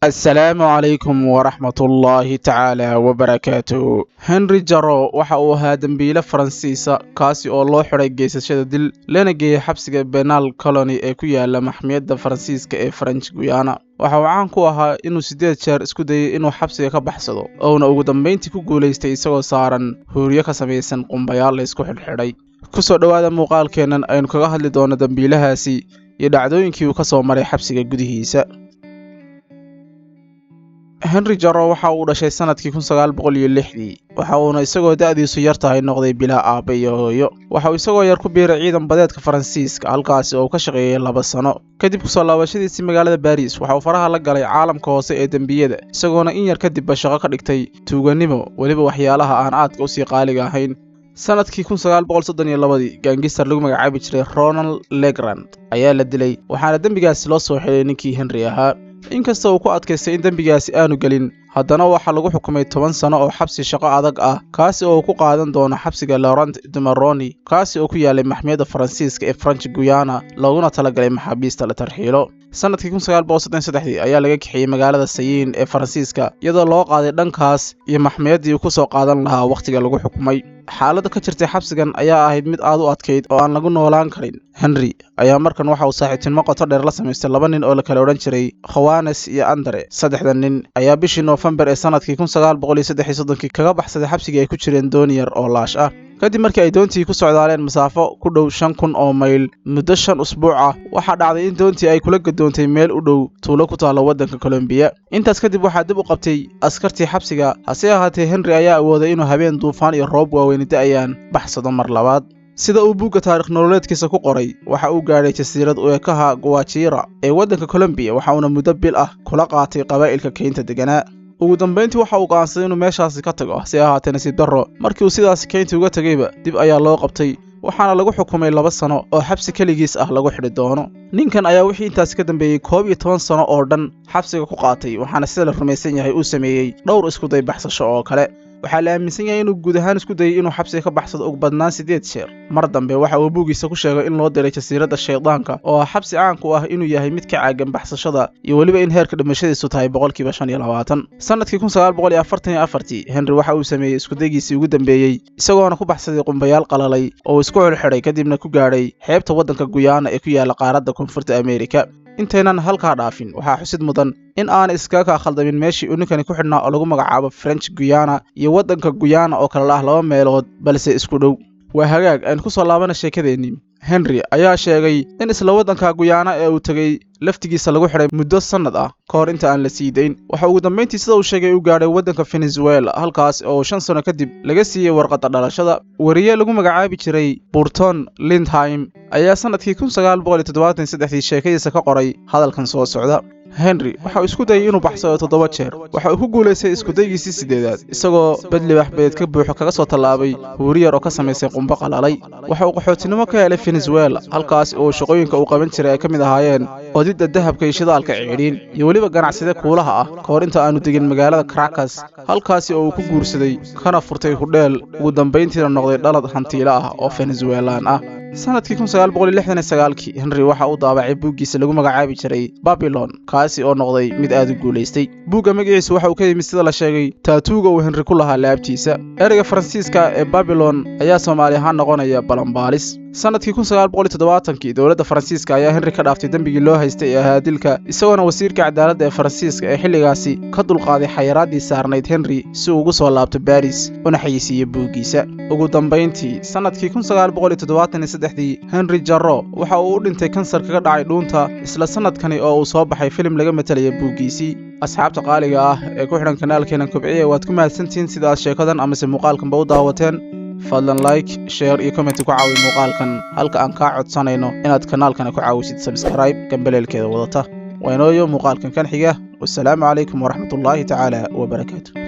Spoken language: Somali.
السلام عليكم ورحمة الله تعالى وبركاته. هنري جارو waxa uu ahaa dambiile Faransiisa kaasi oo loo xiray geysashada dil lana geeyay xabsiga Penal Colony ee ku yaala maxkamada Faransiiska ee French Guiana. waxa uu caan ku ahaa inuu 8 jeer isku dayay inuu xabsiga ka baxsado oo ugu dambeyntii ku guuleystay isagoo saaran huriyo ka samaysan qumbayaal la isku xidhay. ku soo dhawaada muuqaalkeenan aynu kaga hadli doono dambiilahaasi iyo dhacdooyinkii uu ka soo maray xabsiga gudihiisa. Henry Jaro waxa uu dhashay sanadkii 1906 waxa uuna isagoo da'diisu yar tahay noqday bilaa aabe iyo hooyo. waxa uu isagoo yar ku biiray ciidan badeedka Faransiiska halkaas oo ka shaqeeyay 2 sano. kadib ku soo laabashadiisii magaalada Paris waxa uu faraha la galay caalamka hoose ee dambiyada isagoona in yar kadib shaqo ka dhigtay tuuganimo waliba waxyaalaha aan aadka u sii qaaliga ahayn. sanadkii 1932 gaangistar lagu magacaabi jiray Ronald Legrand ayaa la dilay waxaana dambigaasi loo soo xilay ninkii Henry ahaa. inkasta uu ku adkaystay in dambigaasi aanu galin haddana waxa lagu xukumay 10 sano oo xabsi shaqo adag ah kaasi oo ku qaadan doono xabsiga Laurent de Maroni kaasi oo ku yaalay maxkamada Faransiiska ee French Guiana looguna talagalay maxaabiista la tarxiilo. sanadkii 1933 ayaa laga kaxeeyay magaalada Sayin ee Faransiiska iyadoo loo qaaday dhankaas iyo maxkamadii uu ku soo qaadan lahaa waqtiga lagu xukumay. xaaladda ka jirtay xabsigan ayaa ahayd mid aad u adkeyd oo aan lagu noolaan karin. Henry ayaa markan waxa uu saaxiibtinimo qoto dheer la sameystay 2 nin oo la kala oran jiray Juanes iyo Andre. saddexdan nin ayaa bishii November ee sanadkii 1933 kaga baxsaday xabsiga ay ku jireen dooniyar oo laash ah. kadib markii ay doontii ku socdaaleen masaafo ku dhow 5,000 oo mayl muddo 5 usbuuc ah waxa dhacday in doontii ay kula gadoontay meel u dhow tuulo ku taala waddanka Colombia. intaas kadib waxa dib u qabtay askartii xabsiga hase ahaatee Henry ayaa awooday inuu habeen duufaan iyo roob waaweyn da'ayaan baxsado mar labaad. sida uu buugga taariikh nololeedkiisa ku qoray waxa uu gaadhay jasiirad u ekaha Guajira ee waddanka Colombia waxa uuna muddo bil ah kula qaatay qabaa'ilka keynta deganaa. ugu dambeyntii waxa uu go'aansaday inuu meeshaasi ka tago si ahaatee nasiib darro markii uu sidaas keynta uga tagayba dib ayaa loo qabtay waxaana lagu xukumay 2 sano oo xabsi kaligiis ah lagu xidhi doono. ninkan ayaa wixii intaas ka dambeeyay 11 sano oo dhan xabsiga ku qaatay waxaana sida la rumaysan yahay uu sameeyay dhowr isku day baxsasho oo kale. waxaa la aaminsan yahay inuu guud ahaan isku dayay inuu xabsiga ka baxsado ugu badnaan 8 jeer. mar dambe waxa uu buugiisa ku sheegay in loo diray jasiiradda Shaydaanka oo xabsi caan ku ah inuu yahay mid ka caagan baxsashada iyo waliba in heerka dhimashadiisu tahay 25%. sanadkii 1944 Henry waxa uu sameeyay isku daygiisii ugu dambeeyay isagoona ku baxsaday qumbayaal qalalay oo isku xilxiray kadibna ku gaadhay xeebta waddanka Guyana ee ku yaala qaaradda Koonfurta Ameerika. intaynan halkaa dhaafin waxaa xusid mudan in aan iskaga khaldamin meeshii uu ninkani ku xidhnaa oo lagu magacaabo French Guiana iyo waddanka Guyana oo kala ah 2 meelood balse isku dhow. waa hagaag aan ku soo laabana sheekadeennii. Henry ayaa sheegay in isla waddanka Guyana ee uu tagay laftigiisa lagu xiray muddo sanad ah ka hor inta aan la sii dayn. waxa ugu dambeyntii sida uu sheegay uu gaadhay waddanka Venezuela halkaas oo 5 sano kadib laga siiyay warqadda dhalashada. wariye lagu magacaabi jiray Burton Lindheim ayaa sanadkii 1973 sheekadiisa ka qoray hadalkan soo socda. Henry waxa uu isku dayay inuu baxsado 7 jeer waxa uu ku guuleystay isku daygiisii 8aad isagoo badli waxbeed ka buuxo kaga soo tallaabay huriyar oo ka sameysay qumba qalalay. waxa uu qaxootinimo ka helay Venezuela halkaas oo shaqooyinka uu qaban jiray ay ka mid ahaayeen qodidda dahabka iyo shidaalka ceeriin iyo waliba ganacsiyada kuulaha ah ka hor inta aanu degin magaalada Caracas halkaas oo uu ku guursaday kana furtay hudheel ugu dambeyntiina noqday dhalad hantiila ah oo Venezuelan ah. sanadkii 1969 Henry waxa uu daabacay buuggiisa lagu magacaabi jiray Babylon kaasi oo noqday mid aad u guuleystay. buugga magaciisa waxa uu ka yimid sida la sheegay taatuuga uu Henry ku lahaa laabtiisa. ereyga Faransiiska ee Babylon ayaa Soomaali ahaan noqonaya balanbaalis. sanadkii 1970 dawladda Faransiiska ayaa Henry ka dhaaftay dambigii loo haystay ee ahaa dilka isagoona wasiirka cadaaladda ee Faransiiska ee xilligaasi ka dulqaaday xayiraadii saarnayd Henry si uu ugu soo laabto Paris una xayisiiyay buuggiisa. ugu dambeyntii sanadkii 1973 Henry Jaro waxa uu u dhintay kansar kaga dhacay dhuunta isla sanadkani oo uu soo baxay filim laga metelaya buuggiisii. asxaabta qaaliga ah ee ku xidhan kanaalkeena Kobciye waad ku mahadsantihiin sidaas sheekadan ama muuqaalkanba u daawateen. fadlan like, share iyo comment ku caawi muuqaalkan halka aan ka codsanayno inaad kanaalkana ku caawisid subscribe gambaleelkeeda wadata. waynooyo muuqaalkan kan xiga. wassalaamu calaykum waraxmatullaahi tacaala wabarakaatuh.